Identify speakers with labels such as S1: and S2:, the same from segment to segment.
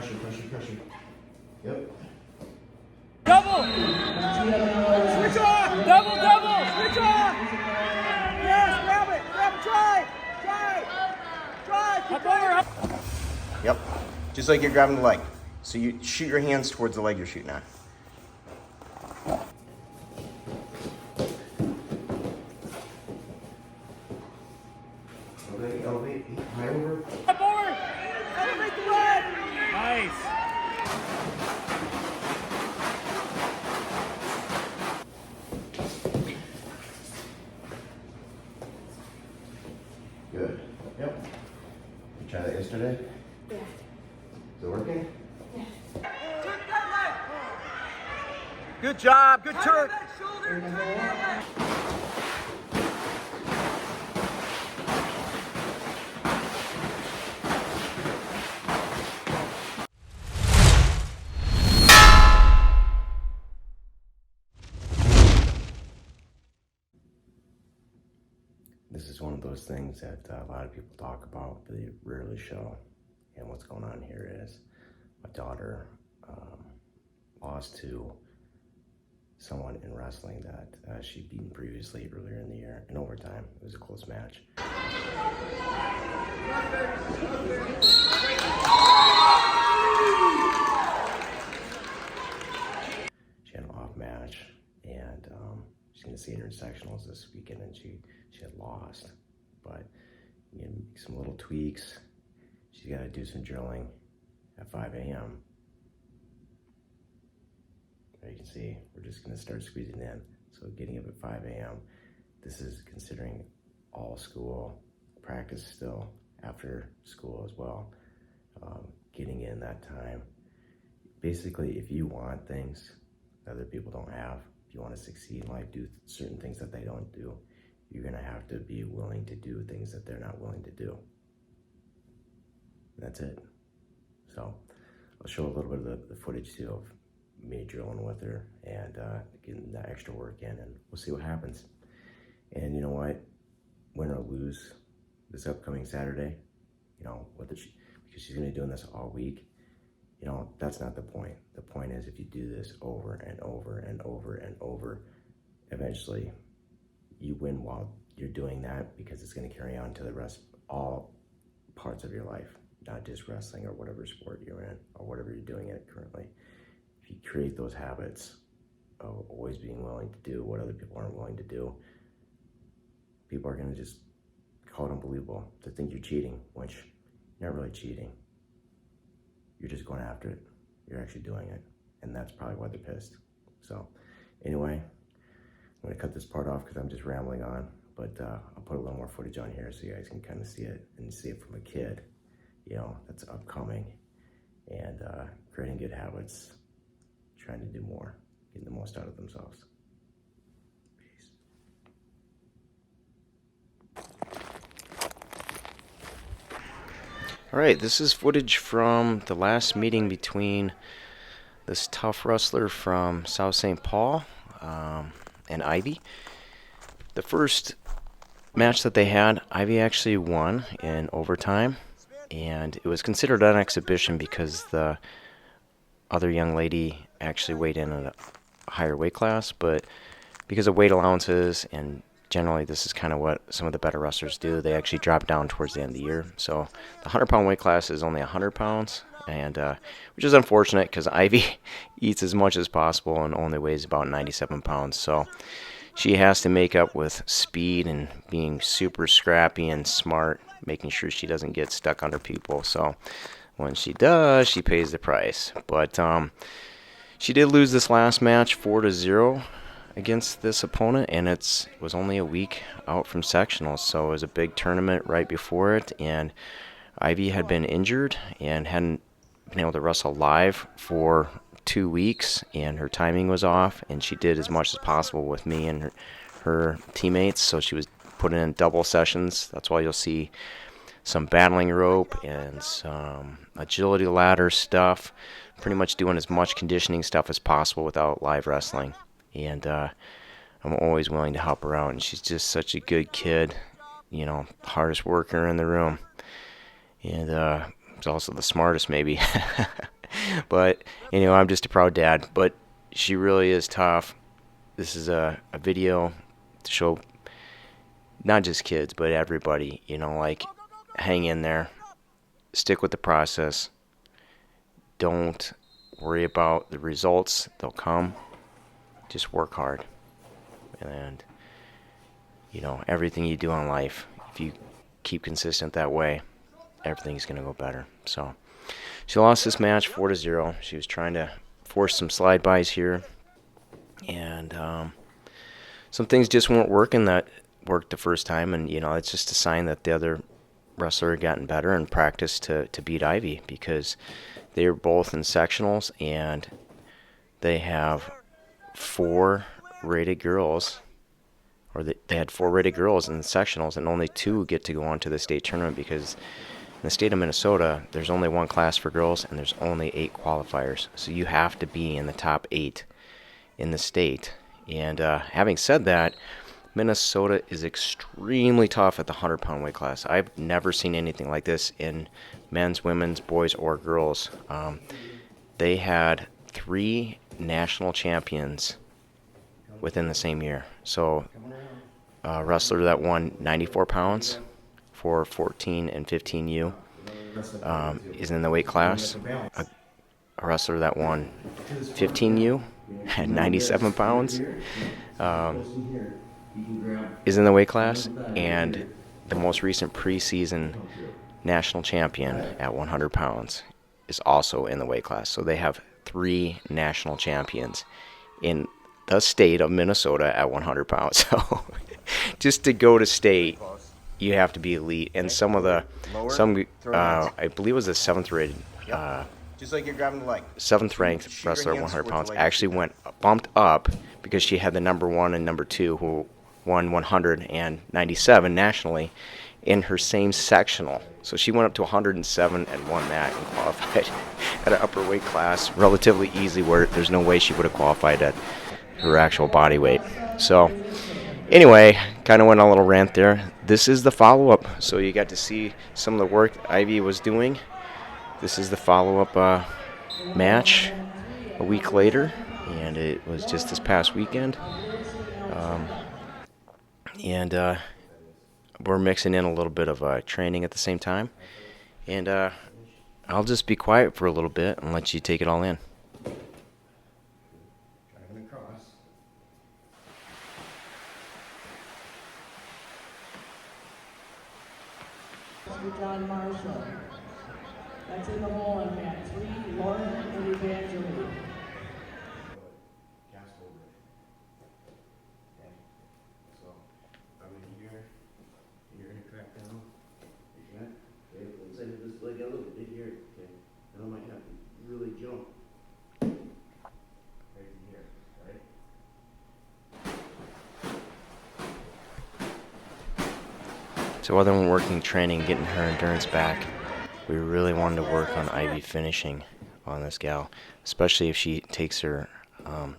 S1: Pressure, pressure, pressure. Yep.
S2: Double! Switch off! Double, double! Switch off! Yes, grab it! Grab it! Drive! Keep going!
S1: Yep. Just like you're grabbing the leg. So you shoot your hands towards the leg you're shooting at. Elevate, high over.
S2: Up forward! Elevate the leg! Nice!
S1: Good. Yep. You tried that yesterday?
S3: Yeah.
S1: Is it working?
S3: Yeah.
S2: Turn that leg! Good job, good turn! Shoulder, turn that leg!
S1: This is one of those things that a lot of people talk about, but they rarely show. And what's going on here is my daughter lost to someone in wrestling that she'd beaten previously earlier in the year in overtime. It was a close match. She had an off match, and she's going to see her in sectionals this weekend, and she had lost. But you know, make some little tweaks. She's got to do some drilling at 5 a.m. There you can see, we're just going to start squeezing in. So getting up at 5 a.m. This is considering all school, practice still, after school as well. Getting in that time. Basically, if you want things that other people don't have, if you want to succeed in life, do certain things that they don't do, you're going to have to be willing to do things that they're not willing to do. That's it. So I'll show a little bit of the footage too of me drilling with her and getting that extra work in, and we'll see what happens. And you know what? Win or lose this upcoming Saturday, you know, because she's going to be doing this all week, you know, that's not the point. The point is, if you do this over and over and over and over, eventually you win while you're doing that, because it's going to carry on to the rest, all parts of your life, not just wrestling or whatever sport you're in or whatever you're doing it currently. If you create those habits of always being willing to do what other people aren't willing to do, people are going to just call it unbelievable to think you're cheating, which you're not really cheating. You're just going after it. You're actually doing it. And that's probably why they're pissed. So anyway, I'm going to cut this part off because I'm just rambling on, but I'll put a little more footage on here so you guys can kind of see it and see it from a kid, you know, that's upcoming and creating good habits, trying to do more, getting the most out of themselves. Peace. All right, this is footage from the last meeting between this tough wrestler from South St. Paul and Ivy. The first match that they had, Ivy actually won in overtime, and it was considered an exhibition because the other young lady actually weighed in at a higher weight class, but because of weight allowances, and generally this is kind of what some of the better wrestlers do, they actually drop down towards the end of the year. So the 100-pound weight class is only 100 pounds, and which is unfortunate because Ivy eats as much as possible and only weighs about 97 pounds. So she has to make up with speed and being super scrappy and smart, making sure she doesn't get stuck under people. So when she does, she pays the price. But she did lose this last match 4-0 against this opponent, and it was only a week out from sectionals, so it was a big tournament right before it, and Ivy had been injured and hadn't been able to wrestle live for 2 weeks, and her timing was off, and she did as much as possible with me and her teammates, so she was putting in double sessions. That's why you'll see some battling rope and some agility ladder stuff, pretty much doing as much conditioning stuff as possible without live wrestling. And I'm always willing to help her out, and she's just such a good kid, you know, hardest worker in the room, and is also the smartest maybe. But, I'm just a proud dad. But she really is tough. This is a video to show not just kids, but everybody, like, hang in there, stick with the process, don't worry about the results, they'll come, just work hard. And, everything you do in life, if you keep consistent that way, everything's going to go better. So, she lost this match 4-0. She was trying to force some slide bys here, and some things just weren't working that worked the first time, and it's just a sign that the other wrestler had gotten better and practiced to beat Ivy, because they were both in sectionals, and they have 4 rated girls, or they had 4 rated girls in the sectionals, and only 2 get to go on to the state tournament, because in the state of Minnesota, there's only 1 class for girls, and there's only 8 qualifiers. So you have to be in the top 8 in the state. And having said that, Minnesota is extremely tough at the 100-pound weight class. I've never seen anything like this in men's, women's, boys, or girls. They had 3 national champions within the same year. So a wrestler that won 94 pounds for 14 and 15U is in the weight class. A wrestler that won 15U at 97 pounds is in the weight class, and the most recent preseason national champion at 100 pounds is also in the weight class. So they have 3 national champions in the state of Minnesota at 100 pounds. So just to go to state, you have to be elite. And I believe it was a 7th rated,
S3: just like you're grabbing the leg.
S1: 7th ranked wrestler at 100 pounds actually bumped up, because she had the number 1 and number 2 who won 197 nationally in her same sectional. So she went up to 107 and won that, and qualified at an upper weight class relatively easy, where there's no way she would have qualified at her actual body weight. So anyway, kind of went on a little rant there. This is the follow-up. So you got to see some of the work Ivy was doing. This is the follow-up match a week later, and it was just this past weekend. And we're mixing in a little bit of training at the same time. And I'll just be quiet for a little bit and let you take it all in.
S3: Driving across.
S2: John Marshall. That's in the hole on mat 3, Lauren and Evangeline.
S3: Cast over it. Okay. So I'm in here, and you're gonna crack down. Okay. Okay. Let's say this leg a little bit here. Okay. And I might have to really jump. Right in here. Right.
S1: So other than working training, getting her endurance back, we really wanted to work on Ivy finishing on this gal, especially if she takes her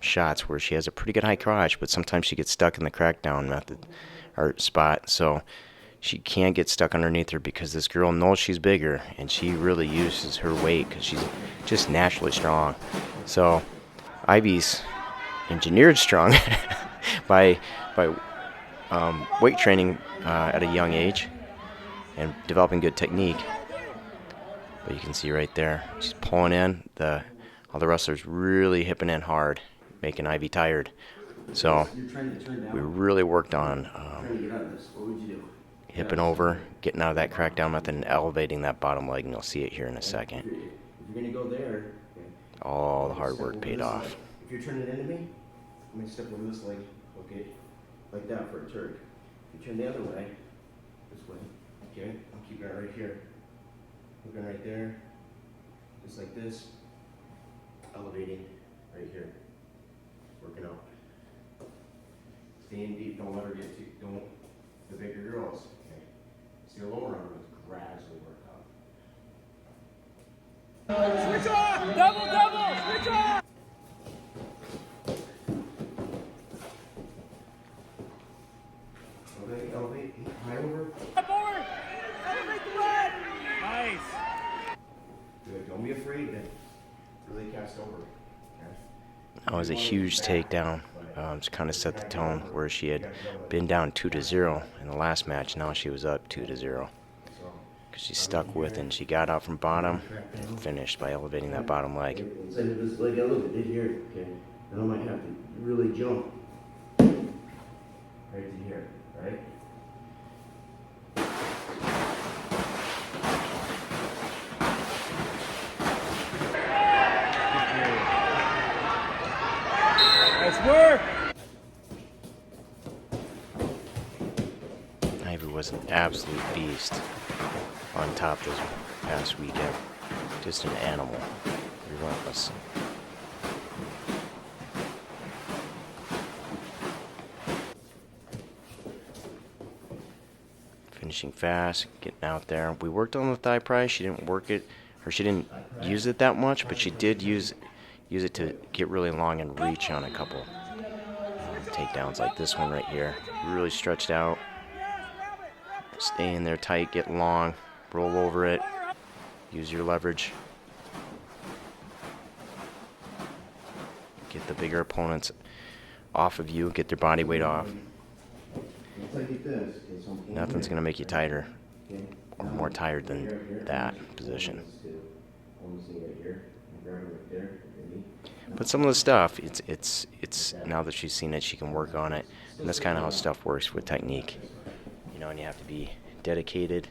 S1: shots where she has a pretty good high crotch, but sometimes she gets stuck in the crackdown method or spot. So she can't get stuck underneath her, because this girl knows she's bigger, and she really uses her weight because she's just naturally strong. So Ivy's engineered strong by weight training at a young age and developing good technique. But you can see right there, she's pulling in. All the wrestlers really hipping in hard, making Ivy tired. So we really worked on hipping over, getting out of that crackdown method, and elevating that bottom leg, and you'll see it here in a second.
S3: If you're gonna go there, okay,
S1: All the hard work paid off.
S3: if you're turning into me, I'm gonna step over this leg, okay, like that for a Turk. If you turn the other way, this way, okay, I'm keeping it right here. Looking right there, just like this, elevating right here, working out. Staying deep, don't let her get too, the bigger girls, okay. See, the lower arm is gradually work out.
S2: Switch off! Double, double! Switch off!
S3: Elevate, high over.
S2: Forward! Elevate the leg! Nice!
S3: Good, don't be afraid to really cast over. Okay?
S1: That was a huge takedown. To kind of set the tone where she had been down 2-0 in the last match. Now she was up 2-0 because she stuck with it and she got out from bottom and finished by elevating that bottom leg.
S3: Inside of this leg, look at it here, okay? And I might have to really jump right to here, right?
S2: Nice work.
S1: Ivy was an absolute beast on top this past weekend. Just an animal. Relentless. Finishing fast, getting out there. We worked on the thigh prise. She didn't work it, or she didn't use it that much, but she did use it to get really long and reach on a couple takedowns like this one right here. Really stretched out. Stay in there tight, get long, roll over it, use your leverage. Get the bigger opponents off of you, get their body weight off. Nothing's going to make you tighter or more tired than that position. But some of the stuff, it's now that she's seen it, she can work on it. And that's kind of how stuff works with technique. You know, and you have to be dedicated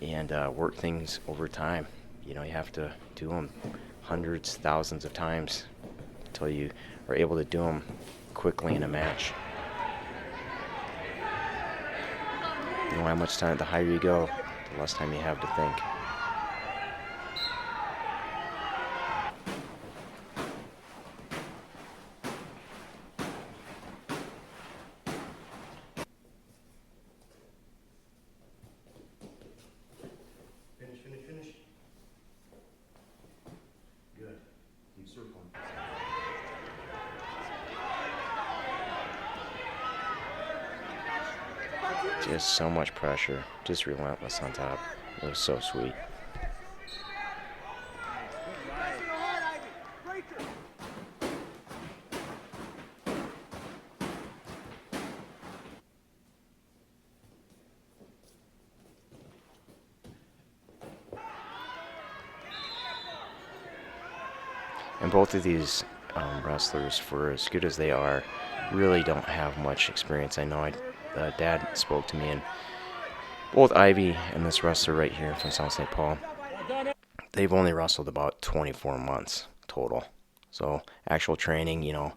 S1: and work things over time. You know, you have to do them hundreds, thousands of times until you are able to do them quickly in a match. You know how much time, the higher you go, the less time you have to think.
S3: Finish. Good. Keep circling.
S1: Just so much pressure, just relentless on top. It was so sweet. And both of these wrestlers, for as good as they are, really don't have much experience. I know Dad spoke to me, and both Ivy and this wrestler right here from South St. Paul, they've only wrestled about 24 months total. So actual training, you know,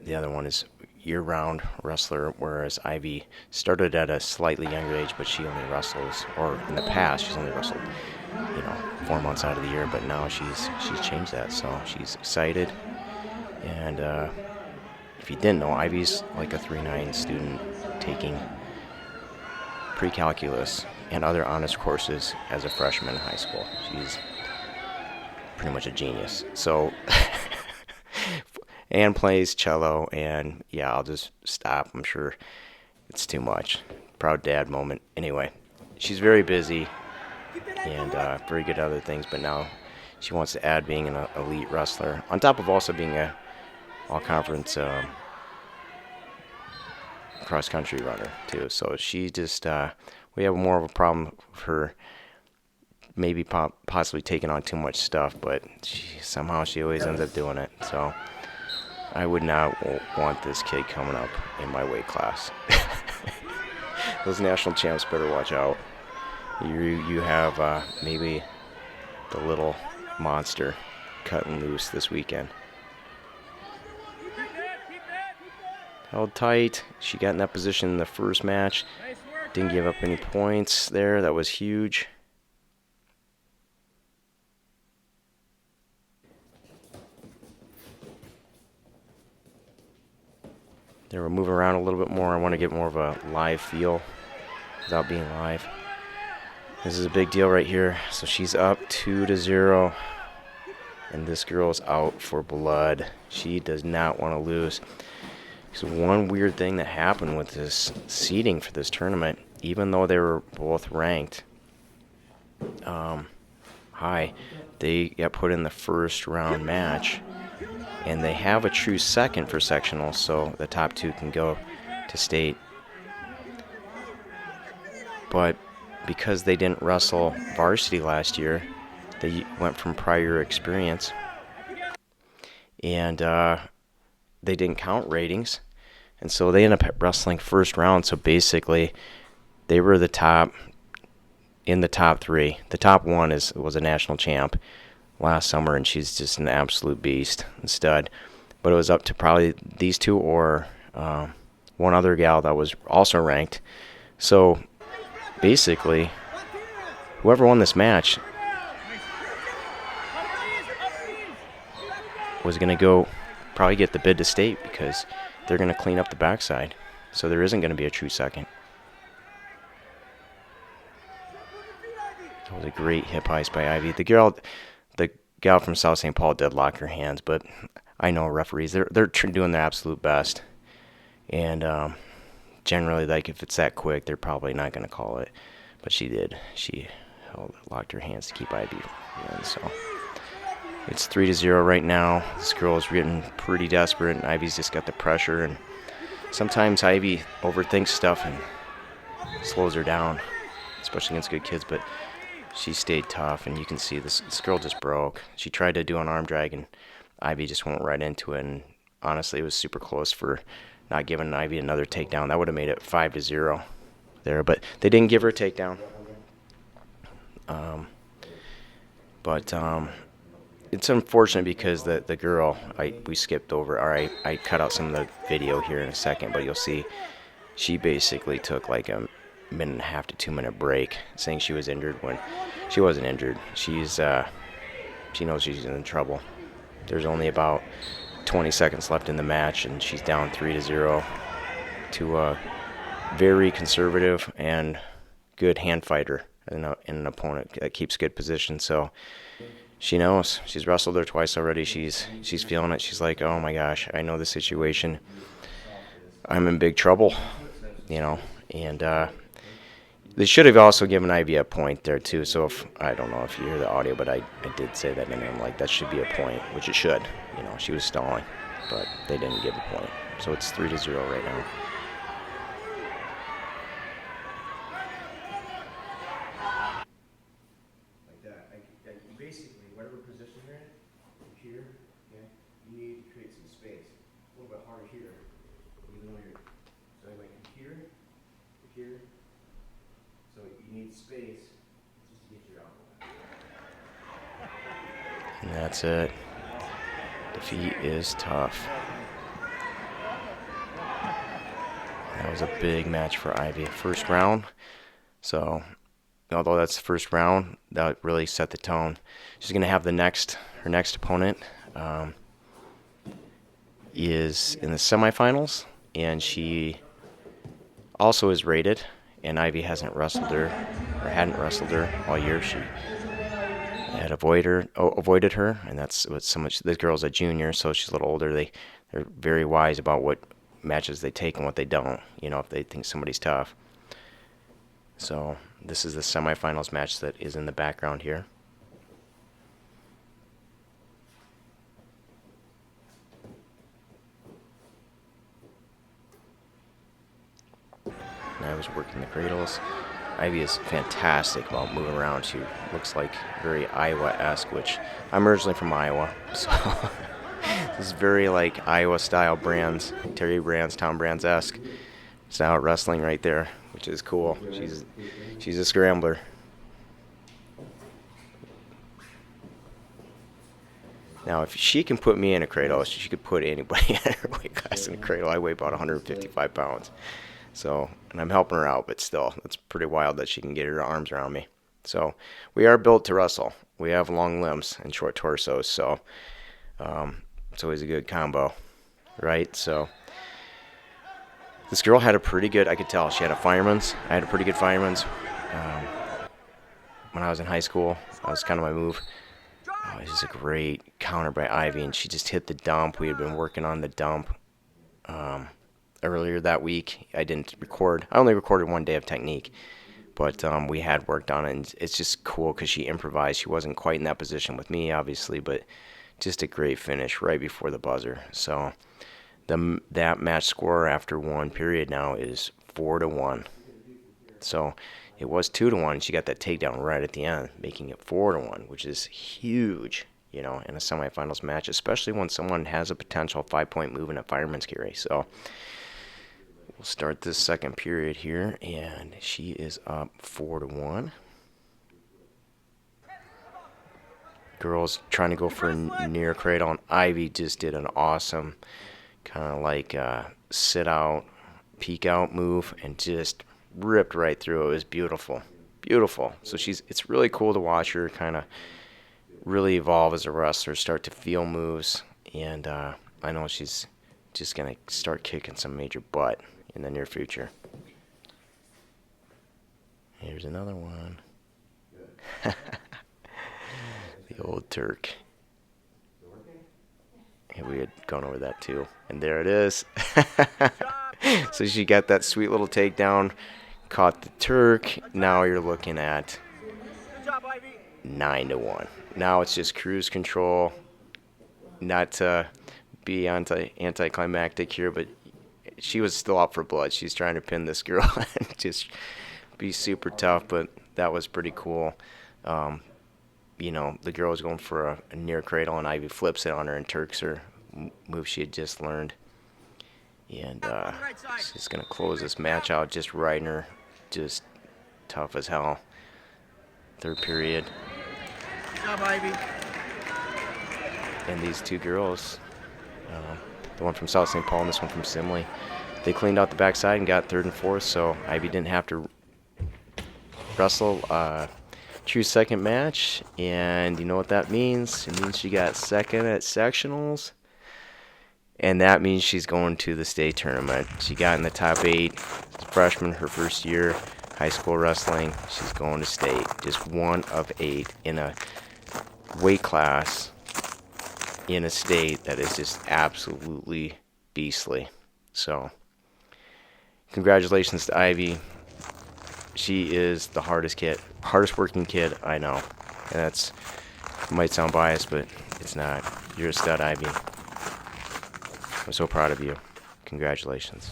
S1: the other one is year-round wrestler, whereas Ivy started at a slightly younger age, but she only wrestles, or in the past, she's only wrestled, 4 months out of the year, but now she's changed that, so she's excited. And if you didn't know, Ivy's like a 3-9 student taking pre-calculus and other honors courses as a freshman in high school. She's pretty much a genius. So, and plays cello, and yeah, I'll just stop. I'm sure it's too much. Proud dad moment. Anyway, she's very busy and very good at other things, but now she wants to add being an elite wrestler, on top of also being a all-conference cross-country runner, too. So she just, we have more of a problem with her maybe possibly taking on too much stuff, but somehow she always ends up doing it. So I would not want this kid coming up in my weight class. Those national champs better watch out. You have maybe the little monster cutting loose this weekend. Held tight. She got in that position in the first match. Didn't give up any points there. That was huge. They were moving around a little bit more. I want to get more of a live feel without being live. This is a big deal right here. So she's up 2-0. And this girl's out for blood. She does not want to lose. So one weird thing that happened with this seeding for this tournament, even though they were both ranked high. They got put in the first round match, and they have a true second for sectionals, so the top two can go to state. But because they didn't wrestle varsity last year, they went from prior experience, and they didn't count ratings, and so they ended up wrestling first round. So basically, they were in the top three. The top one was a national champ last summer, and she's just an absolute beast and stud. But it was up to probably these two or one other gal that was also ranked. So basically, whoever won this match was going to go probably get the bid to state, because they're going to clean up the backside. So there isn't going to be a true second. That was a great hip heist by Ivy. The gal from South St. Paul did lock her hands, but I know referees, they're doing their absolute best. And generally, like, if it's that quick, they're probably not going to call it. But she did. She locked her hands to keep Ivy in. So it's 3-0 right now. This girl is getting pretty desperate, and Ivy's just got the pressure. And sometimes Ivy overthinks stuff and slows her down, especially against good kids. But she stayed tough, and you can see this girl just broke. She tried to do an arm drag, and Ivy just went right into it. And honestly, it was super close for not giving Ivy another takedown. That would have made it 5-0 there, but they didn't give her a takedown. But it's unfortunate because the girl, we skipped over, or I cut out some of the video here in a second, but you'll see she basically took like a minute and a half to 2 minute break, saying she was injured when she wasn't injured. She knows she's in trouble. There's only about 20 seconds left in the match, and she's down 3-0 to a very conservative and good hand fighter and an opponent that keeps good position. So she knows. She's wrestled her twice already. She's feeling it. She's like, oh my gosh, I know the situation. I'm in big trouble, and they should have also given Ivy a point there too. So I don't know if you hear the audio, but I did say that, and I'm like, that should be a point, which it should. She was stalling, but they didn't give a point. So it's 3-0 right now.
S3: Like that. Basically, whatever position you're in, here, okay, you need to create some space. A little bit harder here, even though you're, so like here, here. So you need space just to get your elbow back.
S1: And that's it. Defeat is tough. That was a big match for Ivy. First round. So, although that's the first round, that really set the tone. She's going to have her next opponent is in the semifinals, and she also is rated, and Ivy hadn't wrestled her all year. She had avoided her, and that's what so much. This girl's a junior, so she's a little older. They're very wise about what matches they take and what they don't, if they think somebody's tough. So this is the semifinals match that is in the background here. And I was working the cradles. Ivy is fantastic about moving around. She looks like very Iowa-esque, which I'm originally from Iowa, so this is very like Iowa-style Brands, Terry Brands, Tom Brands-esque style wrestling right there, which is cool. She's a scrambler. Now, if she can put me in a cradle, she could put anybody in her weight class in a cradle. I weigh about 155 pounds. So, and I'm helping her out, but still, it's pretty wild that she can get her arms around me. So, we are built to wrestle. We have long limbs and short torsos, so it's always a good combo, right? So, this girl had a pretty good, I could tell, she had a fireman's. I had a pretty good fireman's when I was in high school. That was kind of my move. Oh, this is a great counter by Ivy, and she just hit the dump. We had been working on the dump earlier that week. I didn't record. I only recorded one day of technique, But we had worked on it, and it's just cool because she improvised. She wasn't quite in that position with me, obviously, but just a great finish right before the buzzer. So that match score after one period now is 4-1. So it was 2-1. She got that takedown right at the end, making it 4-1, which is huge, in a semifinals match, especially when someone has a potential 5-point move in a fireman's carry. So we'll start this second period here, and she is up 4-1. Girls trying to go for a near cradle, and Ivy just did an awesome kind of like sit out, peek out move, and just ripped right through. It was beautiful, beautiful. So it's really cool to watch her kind of really evolve as a wrestler, start to feel moves, and I know she's just gonna start kicking some major butt in the near future. Here's another one. The old Turk. And we had gone over that too. And there it is. So she got that sweet little takedown, caught the Turk. Now you're looking at 9-1. Now it's just cruise control. Not to be anticlimactic here, but she was still up for blood. She's trying to pin this girl and just be super tough, but that was pretty cool. The girl was going for a near cradle, and Ivy flips it on her and Turks her move she had just learned. And she's going to close this match out, just riding her, just tough as hell. Third period.
S2: Good job, Ivy.
S1: And these two girls, the one from South St. Paul and this one from Simley, they cleaned out the backside and got third and fourth, so Ivy didn't have to wrestle true second match, and you know what that means? It means she got second at sectionals, and that means she's going to the state tournament. She got in the top 8, freshman, her first year, high school wrestling. She's going to state, just 1 of 8 in a weight class in a state that is just absolutely beastly. So, congratulations to Ivy. She is the hardest working kid I know. And that's might sound biased, but it's not. You're a stud, Ivy. I'm so proud of you. Congratulations.